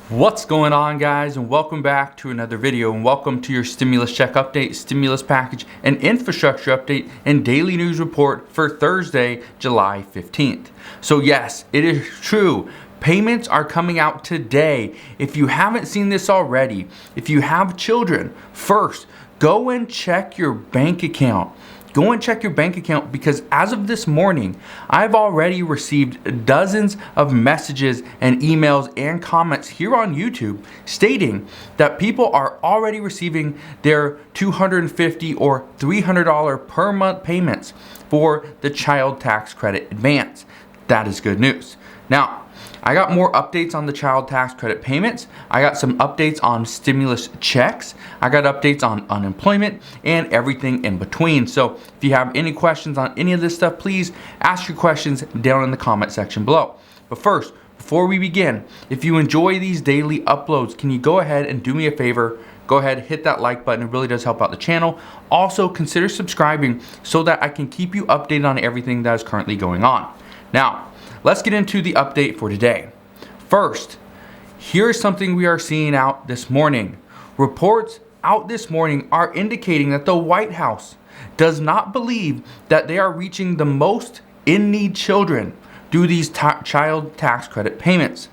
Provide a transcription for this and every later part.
What's going on, guys, and welcome back to another video, and welcome to your stimulus check update, stimulus package, and infrastructure update and daily news report for Thursday, July 15th. So yes, it is true. Payments are coming out today. If you haven't seen this already, if you have children, first, go and check your bank account. Go and check your bank account, because as of this morning, I've already received dozens of messages and emails and comments here on YouTube stating that people are already receiving their $250 or $300 per month payments for the child tax credit advance. That is good news. Now, I got more updates on the child tax credit payments. I got some updates on stimulus checks. I got updates on unemployment and everything in between. So if you have any questions on any of this stuff, please ask your questions down in the comment section below. But first, before we begin, if you enjoy these daily uploads, can you go ahead and do me a favor? Go ahead, hit that like button. It really does help out the channel. Also, consider subscribing so that I can keep you updated on everything that is currently going on. Now, let's get into the update for today. First, here's something we are seeing out this morning. Reports out this morning are indicating that the White House does not believe that they are reaching the most in-need children through these child tax credit payments.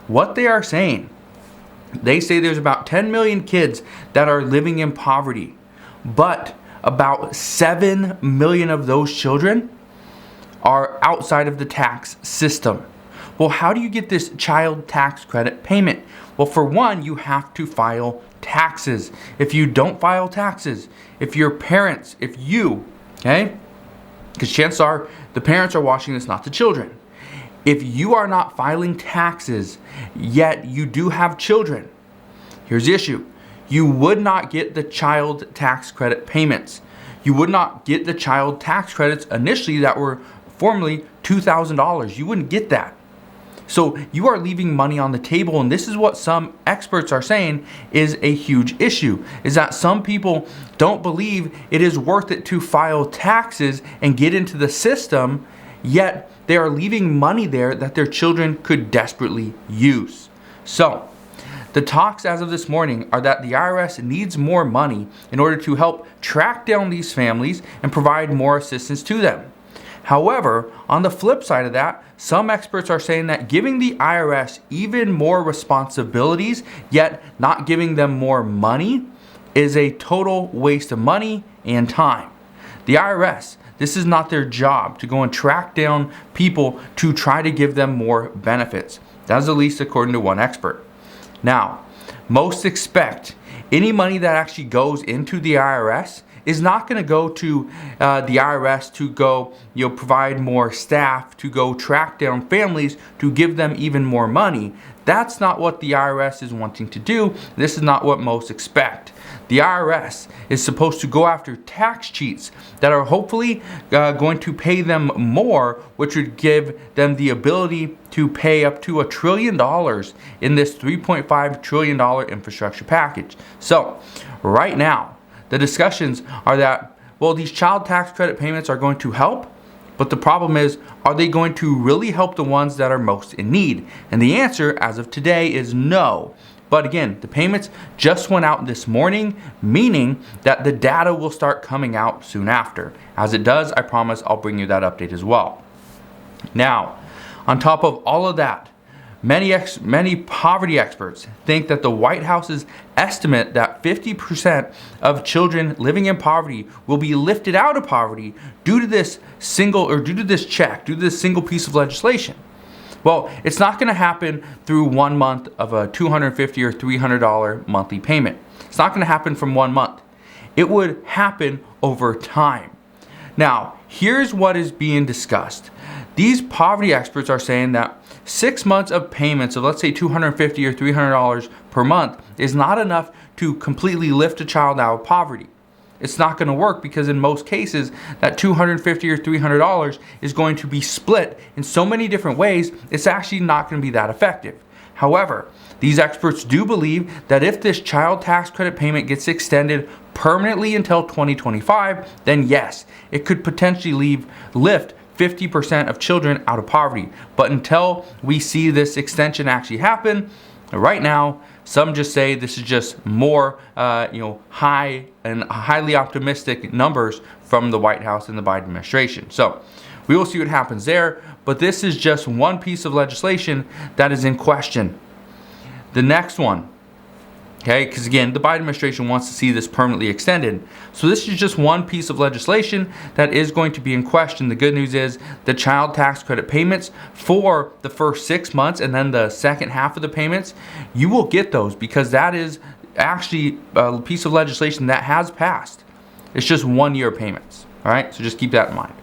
What they are saying, they say there's about 10 million kids that are living in poverty, but about 7 million of those children are outside of the tax system. Well, how do you get this child tax credit payment? Well, for one, you have to file taxes. If you don't file taxes, if your parents, if you, okay, because chances are the parents are watching this, not the children. If you are not filing taxes, yet you do have children, here's the issue. You would not get the child tax credit payments. You would not get the child tax credits initially that were formerly $2,000. You wouldn't get that. So you are leaving money on the table, and this is what some experts are saying is a huge issue, is that some people don't believe it is worth it to file taxes and get into the system, yet they are leaving money there that their children could desperately use. So the talks as of this morning are that the IRS needs more money in order to help track down these families and provide more assistance to them. However, on the flip side of that, some experts are saying that giving the IRS even more responsibilities, yet not giving them more money, is a total waste of money and time. The IRS, this is not their job to go and track down people to try to give them more benefits. That's at least according to one expert. Now, most expect any money that actually goes into the IRS is not going to go to the IRS to go, provide more staff to go track down families to give them even more money. That's not what the IRS is wanting to do. This is not what most expect. The IRS is supposed to go after tax cheats that are hopefully going to pay them more, which would give them the ability to pay up to $1 trillion in this $3.5 trillion infrastructure package. So right now, the discussions are that, well, these child tax credit payments are going to help, but the problem is, are they going to really help the ones that are most in need? And the answer as of today is no. But again, the payments just went out this morning, meaning that the data will start coming out soon after. As it does, I promise I'll bring you that update as well. Now, on top of all of that, many poverty experts think that the White House's estimate that 50% of children living in poverty will be lifted out of poverty due to this single piece of legislation. Well, it's not going to happen through 1 month of a $250 or $300 monthly payment. It's not going to happen from 1 month. It would happen over time. Now, here's what is being discussed. These poverty experts are saying that 6 months of payments of, let's say, $250 or $300 per month is not enough to completely lift a child out of poverty. It's not going to work, because in most cases, that $250 or $300 is going to be split in so many different ways, it's actually not going to be that effective. However, these experts do believe that if this child tax credit payment gets extended permanently until 2025, then yes, it could potentially lift 50% of children out of poverty. But until we see this extension actually happen, Right now, some just say this is just more, high and highly optimistic numbers from the White House and the Biden administration. So we will see what happens there, but this is just one piece of legislation that is in question. The next one, okay, because again, the Biden administration wants to see this permanently extended. So this is just one piece of legislation that is going to be in question. The good news is the child tax credit payments for the first 6 months and then the second half of the payments, you will get those because that is actually a piece of legislation that has passed. It's just 1 year payments, all right? So just keep that in mind.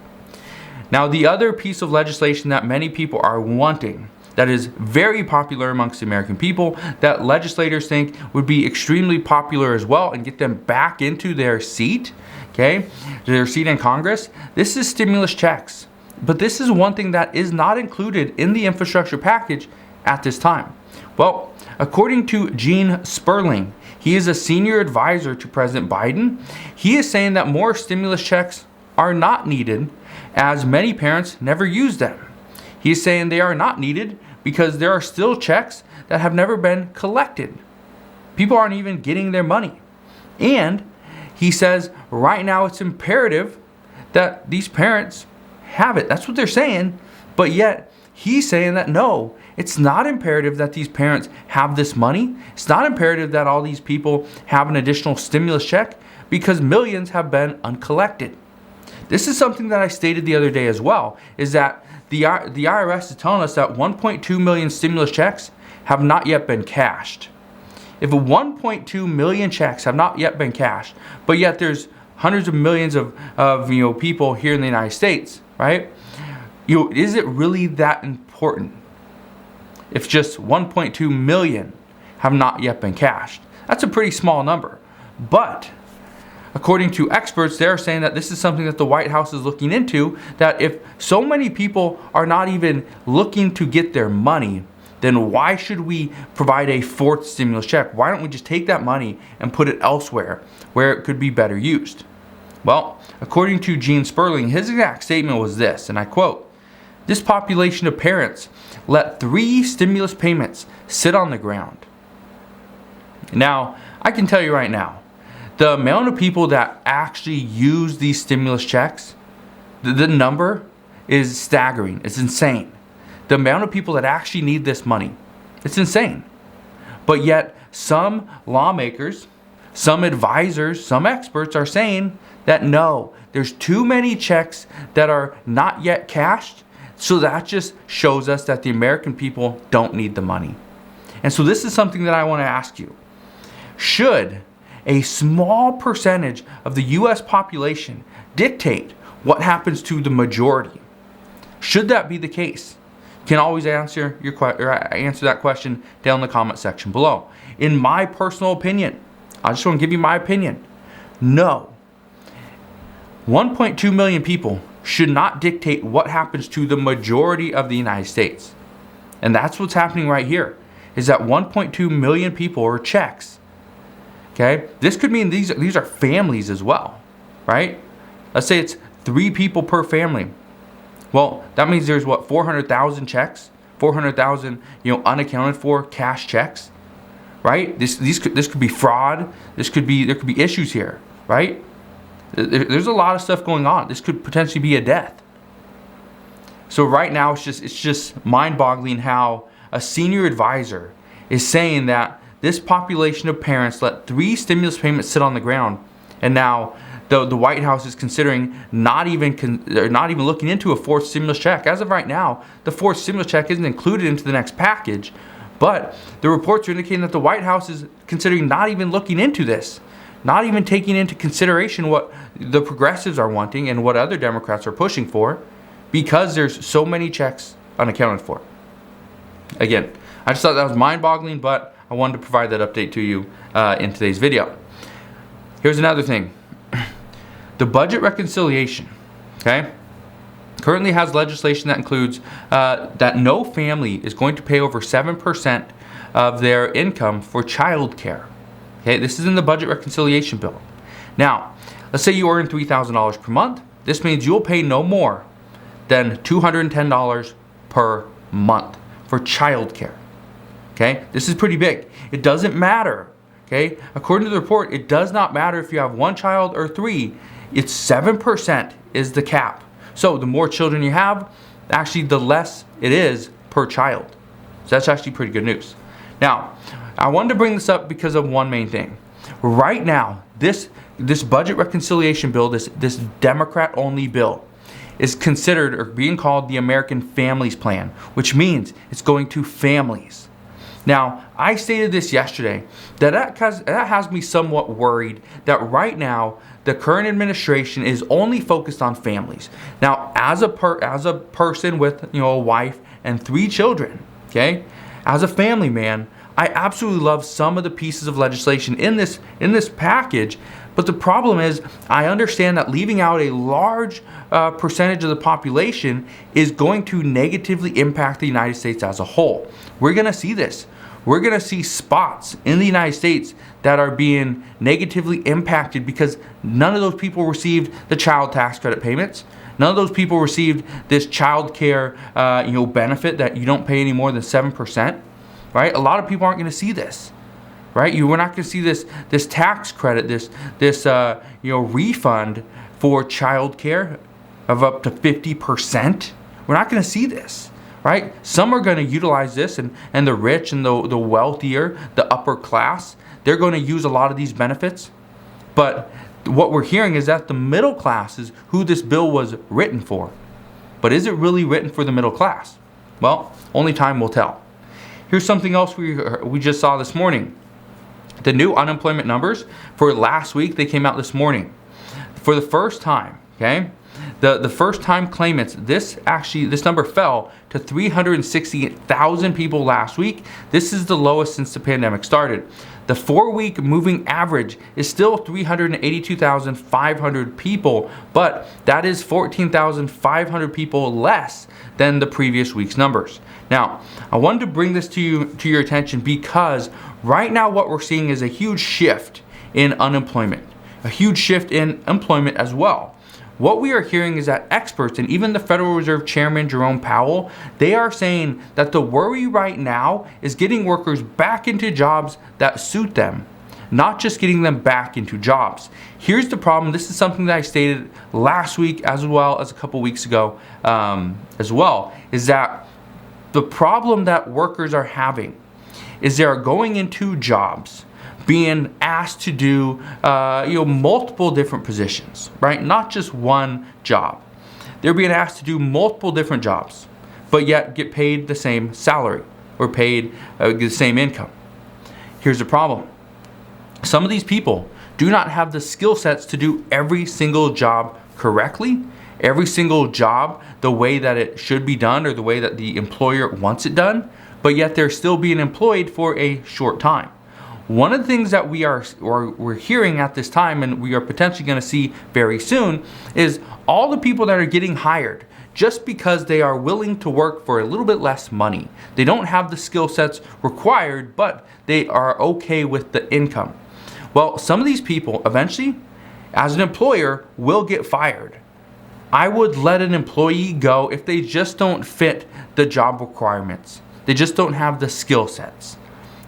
Now, the other piece of legislation that many people are wanting, that is very popular amongst the American people, that legislators think would be extremely popular as well and get them back into their seat, okay, their seat in Congress. This is stimulus checks. But this is one thing that is not included in the infrastructure package at this time. Well, according to Gene Sperling, he is a senior advisor to President Biden. He is saying that more stimulus checks are not needed as many parents never use them. He's saying they are not needed because there are still checks that have never been collected. People aren't even getting their money. And he says right now it's imperative that these parents have it. That's what they're saying. But yet he's saying that no, it's not imperative that these parents have this money. It's not imperative that all these people have an additional stimulus check because millions have been uncollected. This is something that I stated the other day as well, is that the IRS is telling us that 1.2 million stimulus checks have not yet been cashed. If 1.2 million checks have not yet been cashed, but yet there's hundreds of millions of people here in the United States, right? Is it really that important if just 1.2 million have not yet been cashed? That's a pretty small number. But according to experts, they're saying that this is something that the White House is looking into, that if so many people are not even looking to get their money, then why should we provide a fourth stimulus check? Why don't we just take that money and put it elsewhere where it could be better used? Well, according to Gene Sperling, his exact statement was this, and I quote, "This population of parents let 3 stimulus payments sit on the ground." Now, I can tell you right now, the amount of people that actually use these stimulus checks, the number is staggering. It's insane. The amount of people that actually need this money, it's insane. But yet, some lawmakers, some advisors, some experts are saying that no, there's too many checks that are not yet cashed. So that just shows us that the American people don't need the money. And so this is something that I want to ask you. Should a small percentage of the U.S. population dictate what happens to the majority? Should that be the case? You can always answer that question down in the comment section below. In my personal opinion, I just want to give you my opinion. No. 1.2 million people should not dictate what happens to the majority of the United States. And that's what's happening right here, is that 1.2 million people are checks. Okay, this could mean these are families as well, right? Let's say it's 3 people per family. Well, that means there's 400,000 checks, 400,000 unaccounted for cash checks, right? This could be fraud. There could be issues here, right? There's a lot of stuff going on. This could potentially be a death. So right now it's just mind-boggling how a senior advisor is saying that this population of parents let 3 stimulus payments sit on the ground, and now the White House is considering not even looking into a 4th stimulus check. As of right now, the 4th stimulus check isn't included into the next package, but the reports are indicating that the White House is considering not even looking into this, not even taking into consideration what the progressives are wanting and what other Democrats are pushing for, because there's so many checks unaccounted for. Again, I just thought that was mind-boggling, but I wanted to provide that update to you in today's video. Here's another thing. The budget reconciliation, okay, currently has legislation that includes that no family is going to pay over 7% of their income for childcare. Okay, this is in the budget reconciliation bill. Now, let's say you earn $3,000 per month. This means you'll pay no more than $210 per month for childcare. Okay, this is pretty big. It doesn't matter. Okay, according to the report, it does not matter if you have 1 child or 3. It's 7% is the cap. So the more children you have, actually the less it is per child. So that's actually pretty good news. Now, I wanted to bring this up because of one main thing. Right now, this budget reconciliation bill, this Democrat-only bill, is considered or being called the American Families Plan, which means it's going to families. Now, I stated this yesterday, that has me somewhat worried that right now the current administration is only focused on families. Now, as a person with a wife and 3 children, okay, as a family man, I absolutely love some of the pieces of legislation in this package. But the problem is, I understand that leaving out a large percentage of the population is going to negatively impact the United States as a whole. We're going to see this. We're going to see spots in the United States that are being negatively impacted because none of those people received the child tax credit payments. None of those people received this child care benefit that you don't pay any more than 7%. Right? A lot of people aren't going to see this. Right? We're not going to see this tax credit, this refund for child care of up to 50%. We're not going to see this. Right? Some are going to utilize this, and the rich and the wealthier, the upper class, they're going to use a lot of these benefits. But what we're hearing is that the middle class is who this bill was written for. But is it really written for the middle class? Well, only time will tell. Here's something else we just saw this morning. The new unemployment numbers for last week, they came out this morning. For the first time, okay? The first time claimants, this number fell to 368,000 people last week. This is the lowest since the pandemic started. The 4-week moving average is still 382,500 people, but that is 14,500 people less than the previous week's numbers. Now, I wanted to bring this to your attention because right now what we're seeing is a huge shift in unemployment, a huge shift in employment as well. What we are hearing is that experts and even the Federal Reserve Chairman Jerome Powell, they are saying that the worry right now is getting workers back into jobs that suit them, not just getting them back into jobs. Here's the problem. This is something that I stated last week as well as a couple weeks ago as well, is that the problem that workers are having is they are going into jobs being asked to do multiple different positions, right? Not just one job. They're being asked to do multiple different jobs, but yet get paid the same salary or paid the same income. Here's the problem. Some of these people do not have the skill sets to do every single job correctly, every single job the way that it should be done or the way that the employer wants it done, but yet they're still being employed for a short time. One of the things that we're hearing at this time, and we are potentially going to see very soon, is all the people that are getting hired just because they are willing to work for a little bit less money. They don't have the skill sets required, but they are okay with the income. Well, some of these people eventually, as an employer, will get fired. I would let an employee go if they just don't fit the job requirements. They just don't have the skill sets.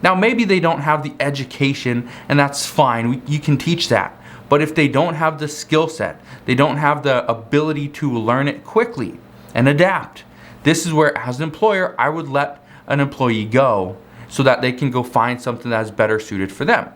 Now, maybe they don't have the education, and that's fine. You can teach that. But if they don't have the skill set, they don't have the ability to learn it quickly and adapt, this is where, as an employer, I would let an employee go so that they can go find something that is better suited for them.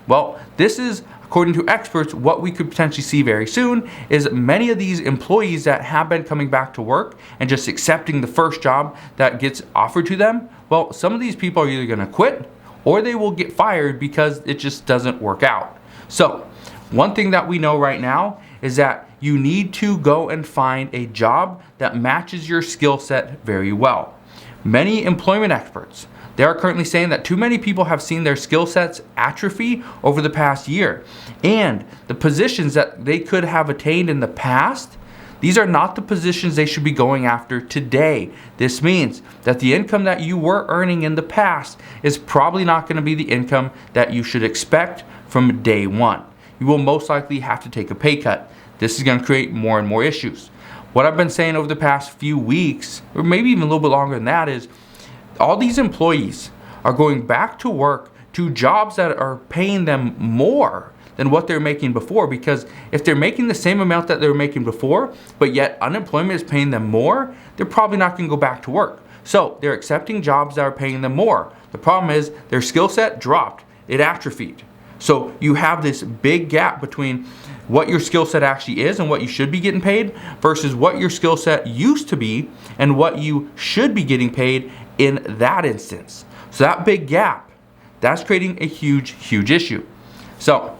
Well, this is, according to experts, what we could potentially see very soon is many of these employees that have been coming back to work and just accepting the first job that gets offered to them. Well, some of these people are either going to quit or they will get fired because it just doesn't work out. So, one thing that we know right now is that you need to go and find a job that matches your skill set very well. Many employment experts, they are currently saying that too many people have seen their skill sets atrophy over the past year. And the positions that they could have attained in the past, these are not the positions they should be going after today. This means that the income that you were earning in the past is probably not going to be the income that you should expect from day one. You will most likely have to take a pay cut. This is going to create more and more issues. What I've been saying over the past few weeks, or maybe even a little bit longer than that, is all these employees are going back to work to jobs that are paying them more than what they're making before. Because if they're making the same amount that they were making before, but yet unemployment is paying them more, they're probably not going to go back to work. So they're accepting jobs that are paying them more. The problem is their skill set dropped. It atrophied. So you have this big gap between what your skill set actually is and what you should be getting paid versus what your skill set used to be and what you should be getting paid in that instance. So that big gap, that's creating a huge issue. So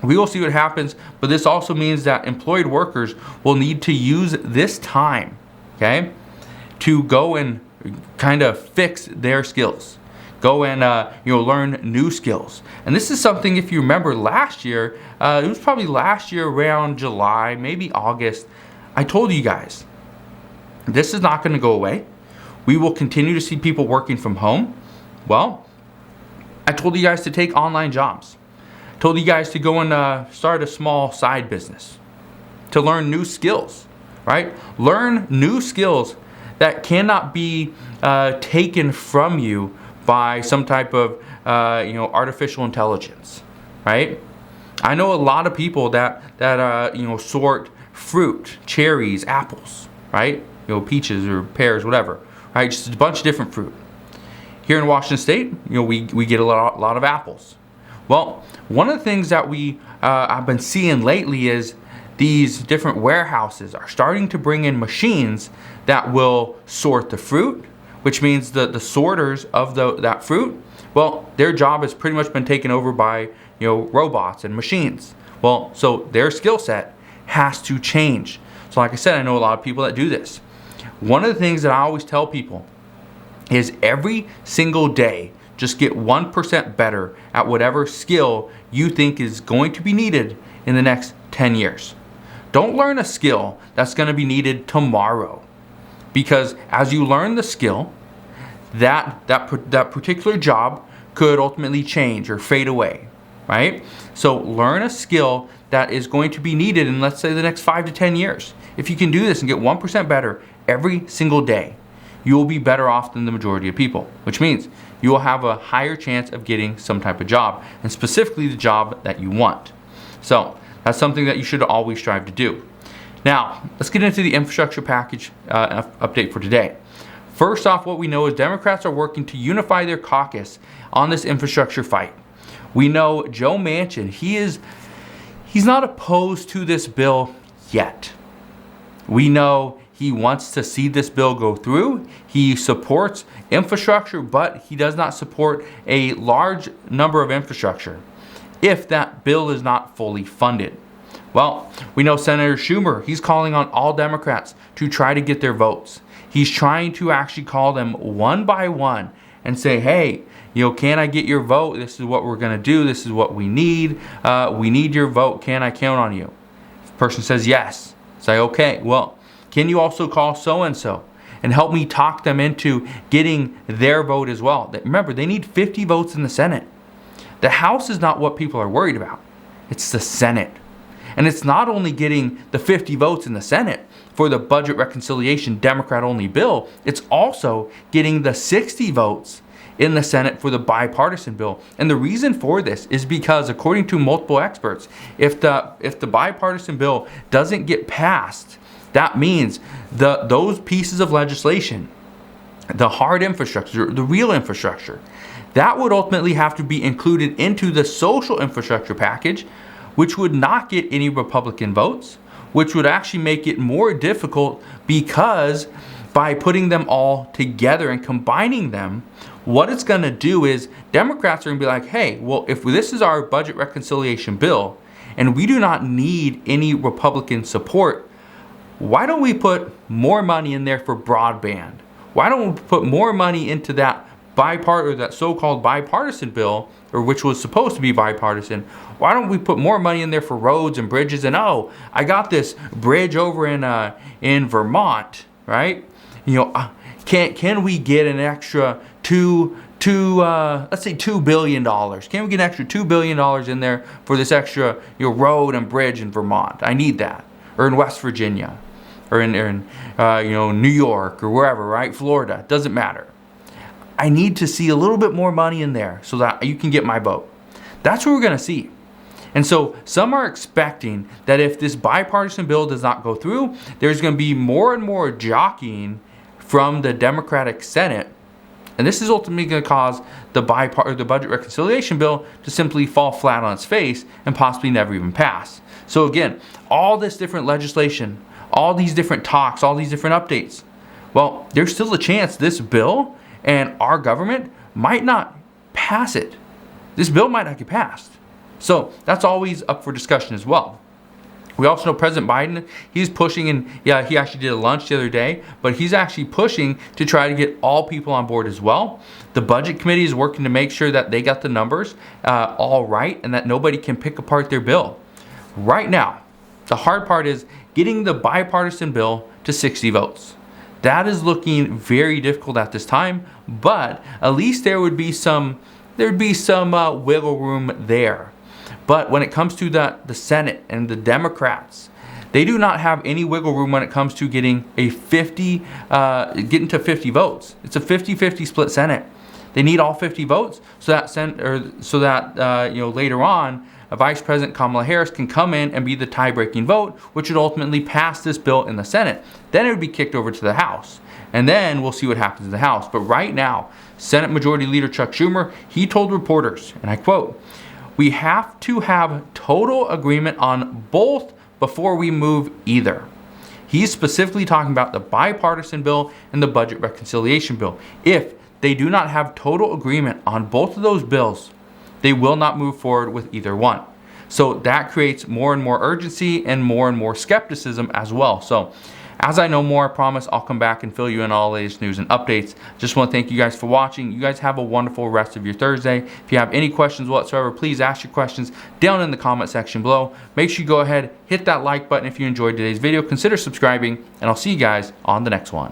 we will see what happens, but this also means that employed workers will need to use this time, okay, to go and kind of fix their skills. Go and learn new skills. And this is something, if you remember last year, it was probably last year around July, maybe August, I told you guys, this is not going to go away. We will continue to see people working from home. Well, I told you guys to take online jobs. I told you guys to go and start a small side business, to learn new skills, right? Learn new skills that cannot be taken from you by some type of artificial intelligence, right? I know a lot of people that sort fruit, cherries, apples, right? Peaches or pears, whatever, right? Just a bunch of different fruit. Here in Washington State, we get a lot of apples. Well, one of the things that I've been seeing lately is these different warehouses are starting to bring in machines that will sort the fruit, which means the sorters of that fruit, well, their job has pretty much been taken over by robots and machines. Well, so their skill set has to change. So like I said, I know a lot of people that do this. One of the things that I always tell people is every single day, just get 1% better at whatever skill you think is going to be needed in the next 10 years. Don't learn a skill that's going to be needed tomorrow. Because as you learn the skill, that particular job could ultimately change or fade away, right? So learn a skill that is going to be needed in, let's say, the next 5 to 10 years. If you can do this and get 1% better every single day, you will be better off than the majority of people, which means you will have a higher chance of getting some type of job, and specifically the job that you want. So that's something that you should always strive to do. Now, let's get into the infrastructure package update for today. First off, what we know is Democrats are working to unify their caucus on this infrastructure fight. We know Joe Manchin, he's not opposed to this bill yet. We know he wants to see this bill go through. He supports infrastructure, but he does not support a large number of infrastructure if that bill is not fully funded. Well, we know Senator Schumer, he's calling on all Democrats to try to get their votes. He's trying to actually call them one by one and say, hey, can I get your vote? This is what we're going to do. This is what we need. We need your vote. Can I count on you? If the person says yes, say, okay, well, can you also call so-and-so and help me talk them into getting their vote as well? Remember, they need 50 votes in the Senate. The House is not what people are worried about. It's the Senate. And it's not only getting the 50 votes in the Senate for the budget reconciliation Democrat-only bill, it's also getting the 60 votes in the Senate for the bipartisan bill. And the reason for this is because, according to multiple experts, if the bipartisan bill doesn't get passed, that means those pieces of legislation, the hard infrastructure, the real infrastructure, that would ultimately have to be included into the social infrastructure package, which would not get any Republican votes, which would actually make it more difficult, because by putting them all together and combining them, what it's going to do is Democrats are going to be like, hey, well, if this is our budget reconciliation bill and we do not need any Republican support, why don't we put more money in there for broadband? Why don't we put more money into that that so-called bipartisan bill, or which was supposed to be bipartisan? Why don't we put more money in there for roads and bridges? And oh, I got this bridge over in Vermont, right? Can we get an extra let's say $2 billion? Can we get an extra $2 billion in there for this extra road and bridge in Vermont? I need that. Or in West Virginia, or in New York, or wherever, right? Florida, doesn't matter. I need to see a little bit more money in there so that you can get my vote. That's what we're going to see. And so some are expecting that if this bipartisan bill does not go through, there's going to be more and more jockeying from the Democratic Senate. And this is ultimately going to cause the budget reconciliation bill to simply fall flat on its face and possibly never even pass. So again, all this different legislation, all these different talks, all these different updates, well, there's still a chance this bill and our government might not pass it. This bill might not get passed. So that's always up for discussion as well. We also know President Biden, he's pushing, and yeah, he actually did a lunch the other day, but he's actually pushing to try to get all people on board as well. The Budget Committee is working to make sure that they got the numbers all right and that nobody can pick apart their bill. Right now, the hard part is getting the bipartisan bill to 60 votes. That is looking very difficult at this time, but at least there would be some wiggle room there. But when it comes to the Senate and the Democrats, they do not have any wiggle room when it comes to getting to 50 votes. It's a 50-50 split Senate. They need all 50 votes so that later on, Vice President Kamala Harris can come in and be the tie-breaking vote, which would ultimately pass this bill in the Senate. Then it would be kicked over to the House. And then we'll see what happens in the House. But right now, Senate Majority Leader Chuck Schumer, he told reporters, and I quote, "We have to have total agreement on both before we move either." He's specifically talking about the bipartisan bill and the budget reconciliation bill. If they do not have total agreement on both of those bills, they will not move forward with either one. So that creates more and more urgency and more skepticism as well. So as I know more, I promise I'll come back and fill you in all the latest news and updates. Just want to thank you guys for watching. You guys have a wonderful rest of your Thursday. If you have any questions whatsoever, please ask your questions down in the comment section below. Make sure you go ahead, hit that like button if you enjoyed today's video. Consider subscribing, and I'll see you guys on the next one.